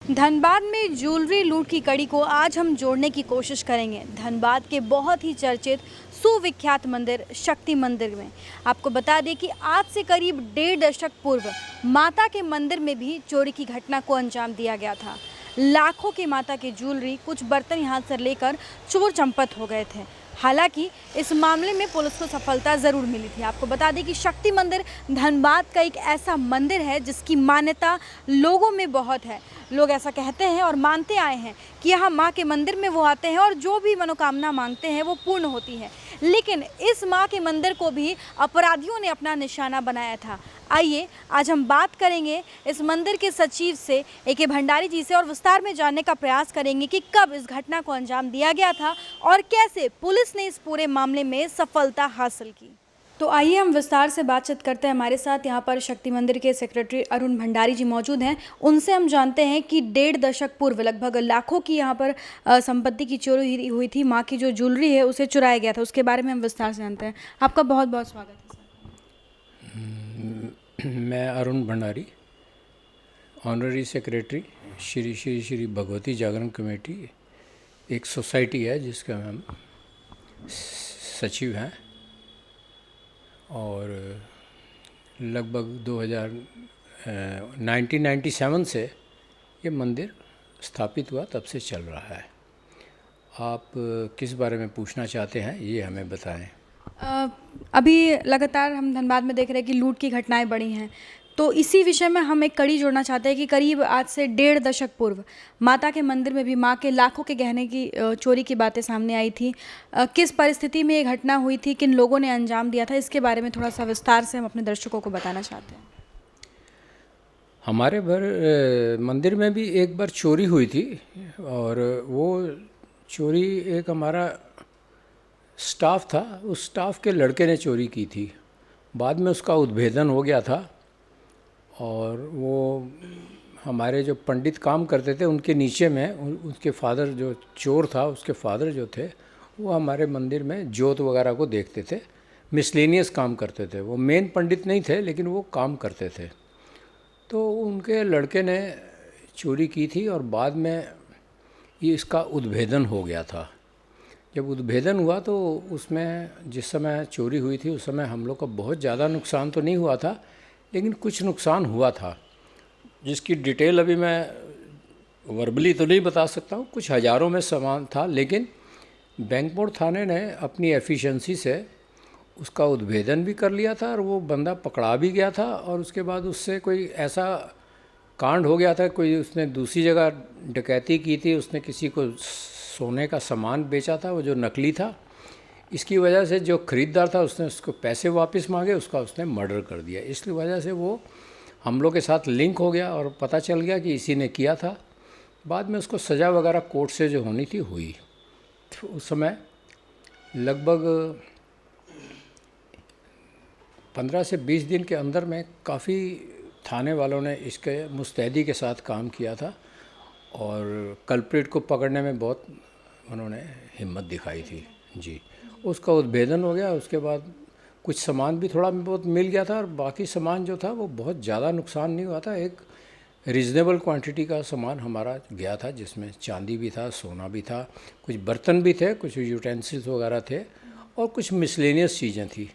धनबाद में ज्वेलरी लूट की कड़ी को आज हम जोड़ने की कोशिश करेंगे। धनबाद के बहुत ही चर्चित सुविख्यात मंदिर शक्ति मंदिर में आपको बता दें कि आज से करीब 1.5 दशक पूर्व माता के मंदिर में भी चोरी की घटना को अंजाम दिया गया था। लाखों की माता की ज्वेलरी, कुछ बर्तन यहाँ से लेकर चोर चंपत हो गए थे। हालांकि इस मामले में पुलिस को सफलता ज़रूर मिली थी। आपको बता दें कि शक्ति मंदिर धनबाद का एक ऐसा मंदिर है जिसकी मान्यता लोगों में बहुत है। लोग ऐसा कहते हैं और मानते आए हैं कि यहाँ माँ के मंदिर में वो आते हैं और जो भी मनोकामना मांगते हैं वो पूर्ण होती है। लेकिन इस माँ के मंदिर को भी अपराधियों ने अपना निशाना बनाया था। आइए आज हम बात करेंगे इस मंदिर के सचिव से, ए.के. भंडारी जी से, और विस्तार में जानने का प्रयास करेंगे कि कब इस घटना को अंजाम दिया गया था और कैसे पुलिस ने इस पूरे मामले में सफलता हासिल की। तो आइए हम विस्तार से बातचीत करते हैं। हमारे साथ यहाँ पर शक्ति मंदिर के सेक्रेटरी अरुण भंडारी जी मौजूद हैं। उनसे हम जानते हैं कि 1.5 दशक पूर्व लगभग लाखों की यहाँ पर संपत्ति की चोरी हुई थी। माँ की जो ज्वेलरी है उसे चुराया गया था, उसके बारे में हम विस्तार से जानते हैं। आपका बहुत बहुत स्वागत है सर। मैं अरुण भंडारी, ऑनररी सेक्रेटरी श्री श्री श्री भगवती जागरण कमेटी, एक सोसाइटी है जिसका हम सचिव हैं, और लगभग 1997 से ये मंदिर स्थापित हुआ, तब से चल रहा है। आप किस बारे में पूछना चाहते हैं ये हमें बताएं। अभी लगातार हम धनबाद में देख रहे हैं कि लूट की घटनाएं बढ़ी हैं, तो इसी विषय में हम एक कड़ी जोड़ना चाहते हैं कि करीब आज से 1.5 दशक पूर्व माता के मंदिर में भी माँ के लाखों के गहने की चोरी की बातें सामने आई थी। किस परिस्थिति में ये घटना हुई थी, किन लोगों ने अंजाम दिया था, इसके बारे में थोड़ा सा विस्तार से हम अपने दर्शकों को बताना चाहते हैं। हमारे मंदिर में भी एक बार चोरी हुई थी, और वो चोरी एक हमारा स्टाफ था, उस स्टाफ के लड़के ने चोरी की थी। बाद में उसका उद्भेदन हो गया था, और वो हमारे जो पंडित काम करते थे उनके नीचे में उसके फादर, जो चोर था उसके फादर जो थे, वो हमारे मंदिर में जोत वगैरह को देखते थे, मिसलेनियस काम करते थे। वो मेन पंडित नहीं थे लेकिन वो काम करते थे। तो उनके लड़के ने चोरी की थी, और बाद में ये इसका उद्भेदन हो गया था। जब उद्भेदन हुआ तो उसमें जिस समय चोरी हुई थी उस समय हम लोग का बहुत ज़्यादा नुकसान तो नहीं हुआ था, लेकिन कुछ नुकसान हुआ था, जिसकी डिटेल अभी मैं वर्बली तो नहीं बता सकता हूँ। कुछ हज़ारों में सामान था, लेकिन बैंक मोड़ थाने ने अपनी एफिशिएंसी से उसका उद्भेदन भी कर लिया था, और वो बंदा पकड़ा भी गया था। और उसके बाद उससे कोई ऐसा कांड हो गया था, कोई उसने दूसरी जगह डकैती की थी, उसने किसी को सोने का सामान बेचा था वो जो नकली था। इसकी वजह से जो ख़रीदार था उसने उसको पैसे वापस मांगे, उसका उसने मर्डर कर दिया। इसकी वजह से वो हम लोग के साथ लिंक हो गया और पता चल गया कि इसी ने किया था। बाद में उसको सज़ा वगैरह कोर्ट से जो होनी थी हुई। तो उस समय लगभग 15 से 20 दिन के अंदर में काफ़ी थाने वालों ने इसके मुस्तैदी के साथ काम किया था, और कल्प्रिट को पकड़ने में बहुत उन्होंने हिम्मत दिखाई थी जी। उसका उद्भेदन हो गया। उसके बाद कुछ सामान भी थोड़ा बहुत मिल गया था, और बाकी सामान जो था वो बहुत ज़्यादा नुकसान नहीं हुआ था। एक रीज़नेबल क्वांटिटी का सामान हमारा गया था, जिसमें चांदी भी था, सोना भी था, कुछ बर्तन भी थे, कुछ यूटेंसिल्स वगैरह थे, और कुछ मिसलेनियस चीज़ें थी।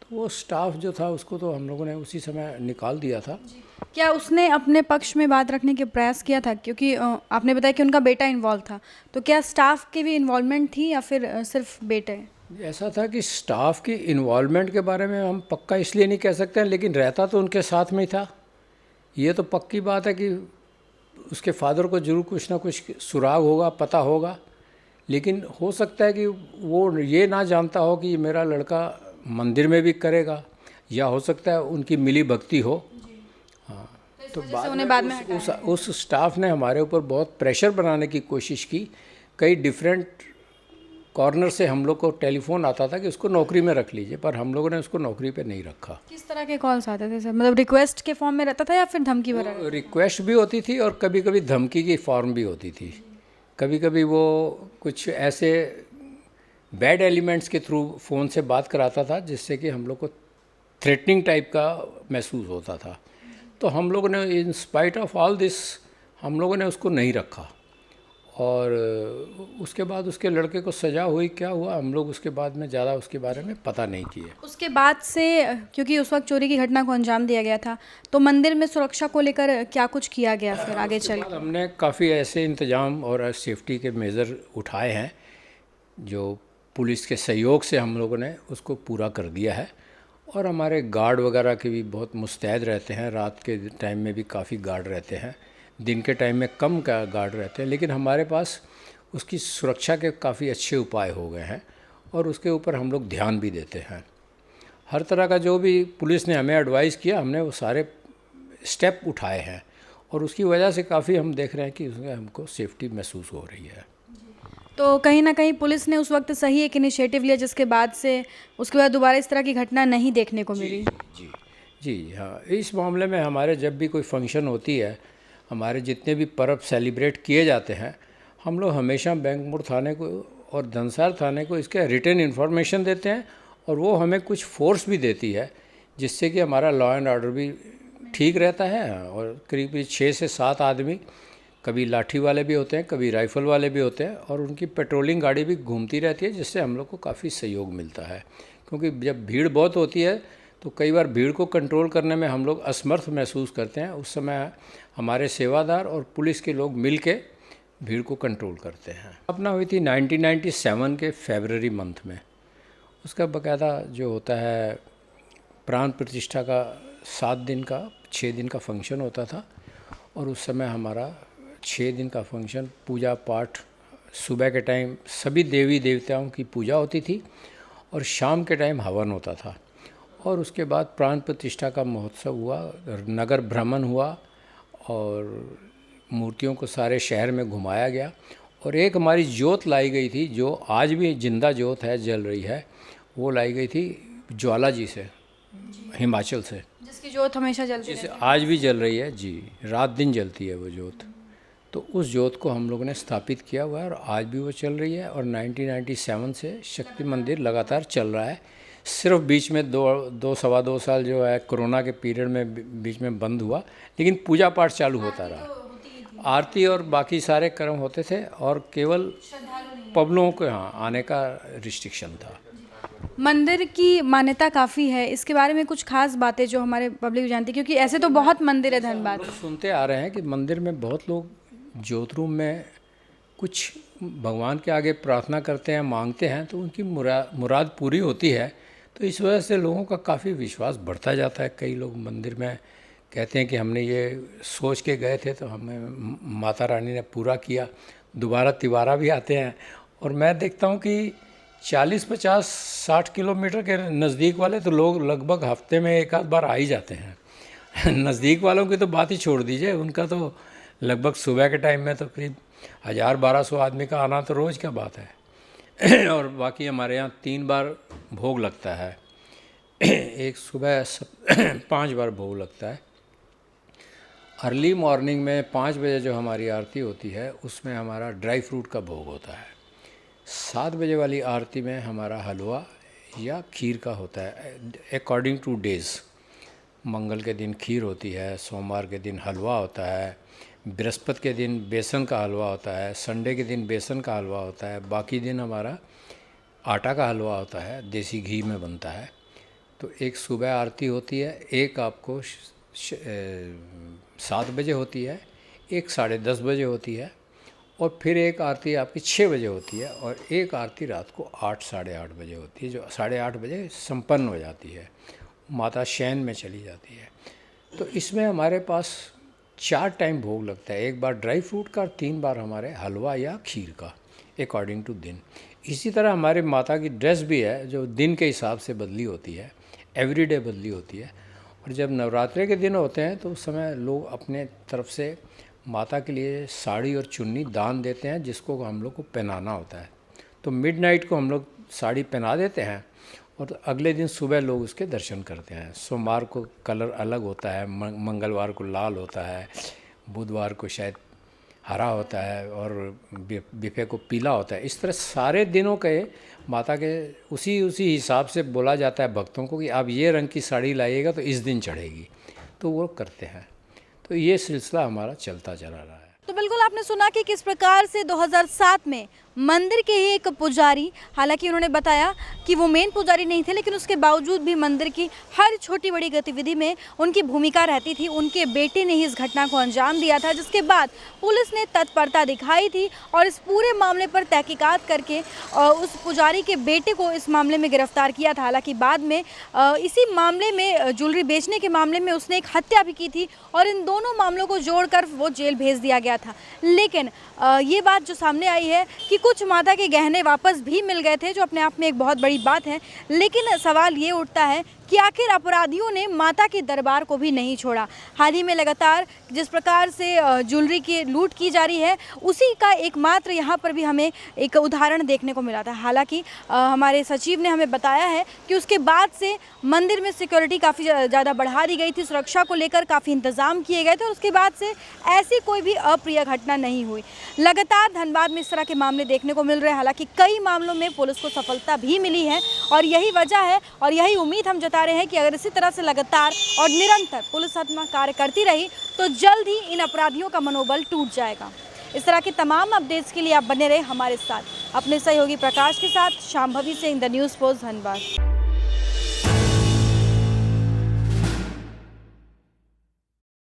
तो वो स्टाफ जो था उसको तो हम लोगों ने उसी समय निकाल दिया था। क्या उसने अपने पक्ष में बात रखने के प्रयास किया था, क्योंकि आपने बताया कि उनका बेटा इन्वॉल्व था, तो क्या स्टाफ की भी इन्वॉल्वमेंट थी या फिर सिर्फ बेटे? ऐसा था कि स्टाफ की इन्वॉल्वमेंट के बारे में हम पक्का इसलिए नहीं कह सकते हैं, लेकिन रहता तो उनके साथ में ही था। ये तो पक्की बात है कि उसके फादर को जरूर कुछ ना कुछ सुराग होगा, पता होगा। लेकिन हो सकता है कि वो ये ना जानता हो कि मेरा लड़का मंदिर में भी करेगा, या हो सकता है उनकी मिली भक्ति हो। हाँ, तो बाद में उस स्टाफ ने हमारे ऊपर बहुत प्रेशर बनाने की कोशिश की। कई डिफरेंट कॉर्नर से हम लोग को टेलीफोन आता था कि उसको नौकरी में रख लीजिए, पर हम लोगों ने उसको नौकरी पे नहीं रखा। किस तरह के कॉल्स आते थे सर? मतलब रिक्वेस्ट के फॉर्म में रहता था या फिर धमकी भरा? रिक्वेस्ट भी होती थी और कभी कभी धमकी की फॉर्म भी होती थी। कभी कभी वो कुछ ऐसे बैड एलिमेंट्स के थ्रू फ़ोन से बात कराता था, जिससे कि हम लोग को थ्रेटनिंग टाइप का महसूस होता था। तो हम लोगों ने in spite of all this हम लोगों ने उसको नहीं रखा और उसके बाद उसके लड़के को सज़ा हुई, क्या हुआ हम लोग उसके बाद में ज़्यादा उसके बारे में पता नहीं किए। उसके बाद से क्योंकि उस वक्त चोरी की घटना को अंजाम दिया गया था, तो मंदिर में सुरक्षा को लेकर क्या कुछ किया गया फिर आगे चल के? हमने काफ़ी ऐसे इंतज़ाम और सेफ्टी के मेज़र उठाए हैं जो पुलिस के सहयोग से हम लोगों ने उसको पूरा कर दिया है। और हमारे गार्ड वगैरह के भी बहुत मुस्तैद रहते हैं, रात के टाइम में भी काफ़ी गार्ड रहते हैं, दिन के टाइम में कम का गार्ड रहते हैं, लेकिन हमारे पास उसकी सुरक्षा के काफ़ी अच्छे उपाय हो गए हैं और उसके ऊपर हम लोग ध्यान भी देते हैं। हर तरह का जो भी पुलिस ने हमें एडवाइस किया हमने वो सारे स्टेप उठाए हैं और उसकी वजह से काफ़ी हम देख रहे हैं कि उसमें हमको सेफ्टी महसूस हो रही है। तो कहीं ना कहीं पुलिस ने उस वक्त सही एक इनिशिएटिव लिया जिसके बाद से उसके बाद दोबारा इस तरह की घटना नहीं देखने को मिली। जी जी हाँ, इस मामले में हमारे जब भी कोई फंक्शन होती है, हमारे जितने भी पर्व सेलिब्रेट किए जाते हैं, हम लोग हमेशा बैंकपुर थाने को और धनसार थाने को इसके रिटन इन्फॉर्मेशन देते हैं और वो हमें कुछ फोर्स भी देती है जिससे कि हमारा लॉ एंड ऑर्डर भी ठीक रहता है। और करीब 6 से 7 आदमी, कभी लाठी वाले भी होते हैं, कभी राइफ़ल वाले भी होते हैं और उनकी पेट्रोलिंग गाड़ी भी घूमती रहती है जिससे हम लोग को काफ़ी सहयोग मिलता है। क्योंकि जब भीड़ बहुत होती है तो कई बार भीड़ को कंट्रोल करने में हम लोग असमर्थ महसूस करते हैं, उस समय हमारे सेवादार और पुलिस के लोग मिल के भीड़ को कंट्रोल करते हैं। अपना हुई थी 1997 के फरवरी मंथ में। उसका बाकायदा जो होता है प्राण प्रतिष्ठा का 7 दिन का 6 दिन का फंक्शन होता था और उस समय हमारा 6 दिन का फंक्शन, पूजा पाठ, सुबह के टाइम सभी देवी देवताओं की पूजा होती थी और शाम के टाइम हवन होता था और उसके बाद प्राण प्रतिष्ठा का महोत्सव हुआ, नगर भ्रमण हुआ और मूर्तियों को सारे शहर में घुमाया गया और एक हमारी जोत लाई गई थी जो आज भी जिंदा जोत है, जल रही है। वो लाई गई थी ज्वाला जी से, हिमाचल से, जिसकी जोत हमेशा जलती जैसे रहती आज भी जल रही है जी, रात दिन जलती है वो जोत। तो उस जोत को हम लोगों ने स्थापित किया हुआ है और आज भी वो चल रही है और 1997 से शक्ति मंदिर लगातार चल रहा है। सिर्फ बीच में सवा दो साल जो है कोरोना के पीरियड में बीच में बंद हुआ, लेकिन पूजा पाठ चालू होता रहा, आरती और बाकी सारे कर्म होते थे और केवल पब्लिकों को यहाँ आने का रिस्ट्रिक्शन था। मंदिर की मान्यता काफ़ी है, इसके बारे में कुछ खास बातें जो हमारे पब्लिक जानती है, क्योंकि ऐसे तो बहुत मंदिर है धनबाद। सुनते आ रहे हैं कि मंदिर में बहुत लोग ज्योत रूम में कुछ भगवान के आगे प्रार्थना करते हैं, मांगते हैं तो उनकी मुराद पूरी होती है। तो इस वजह से लोगों का काफ़ी विश्वास बढ़ता जाता है। कई लोग मंदिर में कहते हैं कि हमने ये सोच के गए थे तो हमें माता रानी ने पूरा किया, दोबारा तिबारा भी आते हैं। और मैं देखता हूँ कि 40, 50, 60 किलोमीटर के नज़दीक वाले तो लोग लगभग हफ्ते में एक आध बार आ ही जाते हैं। नज़दीक वालों की तो बात ही छोड़ दीजिए, उनका तो लगभग सुबह के टाइम में तो करीब 1000-1200 आदमी का आना तो रोज़ क्या बात है। और बाकी हमारे यहाँ 3 बार भोग लगता है, एक सुबह 5 बार भोग लगता है। अर्ली मॉर्निंग में 5 बजे जो हमारी आरती होती है उसमें हमारा ड्राई फ्रूट का भोग होता है। 7 बजे वाली आरती में हमारा हलवा या खीर का होता है, अकॉर्डिंग टू डेज़। मंगल के दिन खीर होती है, सोमवार के दिन हलवा होता है, बृहस्पति के दिन बेसन का हलवा होता है, संडे के दिन बेसन का हलवा होता है, बाकी दिन हमारा आटा का हलवा होता है, देसी घी में बनता है। तो एक सुबह आरती होती है, एक आपको 7 बजे होती है, एक 10:30 बजे होती है और फिर एक आरती आपकी 6 बजे होती है और एक आरती रात को 8, 8:30 बजे होती है, जो 8:30 बजे संपन्न हो जाती है, माता शयन में चली जाती है। तो इसमें हमारे पास 4 टाइम भोग लगता है, एक बार ड्राई फ्रूट का और 3 बार हमारे हलवा या खीर का, अकॉर्डिंग टू दिन। इसी तरह हमारे माता की ड्रेस भी है जो दिन के हिसाब से बदली होती है, एवरीडे बदली होती है। और जब नवरात्रे के दिन होते हैं तो उस समय लोग अपने तरफ से माता के लिए साड़ी और चुन्नी दान देते हैं जिसको हम लोग को पहनाना होता है। तो मिडनाइट को हम लोग साड़ी पहना देते हैं और अगले दिन सुबह लोग उसके दर्शन करते हैं। सोमवार को कलर अलग होता है, मंगलवार को लाल होता है, बुधवार को शायद हरा होता है और बिफे को पीला होता है। इस तरह सारे दिनों के माता के उसी हिसाब से बोला जाता है भक्तों को कि आप ये रंग की साड़ी लाइएगा तो इस दिन चढ़ेगी, तो वो करते हैं। तो ये सिलसिला हमारा चलता चला रहा है। तो बिल्कुल आपने सुना कि किस प्रकार से 2007 में मंदिर के ही एक पुजारी, हालांकि उन्होंने बताया कि वो मेन पुजारी नहीं थे, लेकिन उसके बावजूद भी मंदिर की हर छोटी बड़ी गतिविधि में उनकी भूमिका रहती थी। उनके बेटे ने ही इस घटना को अंजाम दिया था, जिसके बाद पुलिस ने तत्परता दिखाई थी और इस पूरे मामले पर तहकीकात करके उस पुजारी के बेटे को इस मामले में गिरफ्तार किया था। हालांकि बाद में इसी मामले में, ज्वेलरी बेचने के मामले में, उसने एक हत्या भी की थी और इन दोनों मामलों को जोड़कर वो जेल भेज दिया गया था। लेकिन ये बात जो सामने आई है कि कुछ माता के गहने वापस भी मिल गए थे, जो अपने आप में एक बहुत बड़ी बात है। लेकिन सवाल ये उठता है कि आखिर अपराधियों ने माता के दरबार को भी नहीं छोड़ा। हाल ही में लगातार जिस प्रकार से ज्वेलरी की लूट की जा रही है, उसी का एकमात्र यहाँ पर भी हमें एक उदाहरण देखने को मिला था। हालांकि हमारे सचिव ने हमें बताया है कि उसके बाद से मंदिर में सिक्योरिटी काफ़ी ज़्यादा बढ़ा दी गई थी, सुरक्षा को लेकर काफ़ी इंतज़ाम किए गए थे और उसके बाद से ऐसी कोई भी अप्रिय घटना नहीं हुई। लगातार धनबाद में इस तरह के मामले देखने को मिल रहे हैं। हालांकि कई मामलों में पुलिस को सफलता भी मिली है और यही वजह है और यही उम्मीद हम जता रहे हैं कि अगर इसी तरह से लगातार और निरंतर पुलिस अपना कार्य करती रही तो जल्द ही इन अपराधियों का मनोबल टूट जाएगा। इस तरह के तमाम अपडेट्स के लिए आप बने रहे हमारे साथ। अपने सहयोगी प्रकाश के साथ Shambhavi Singh, the news post, Dhanbad.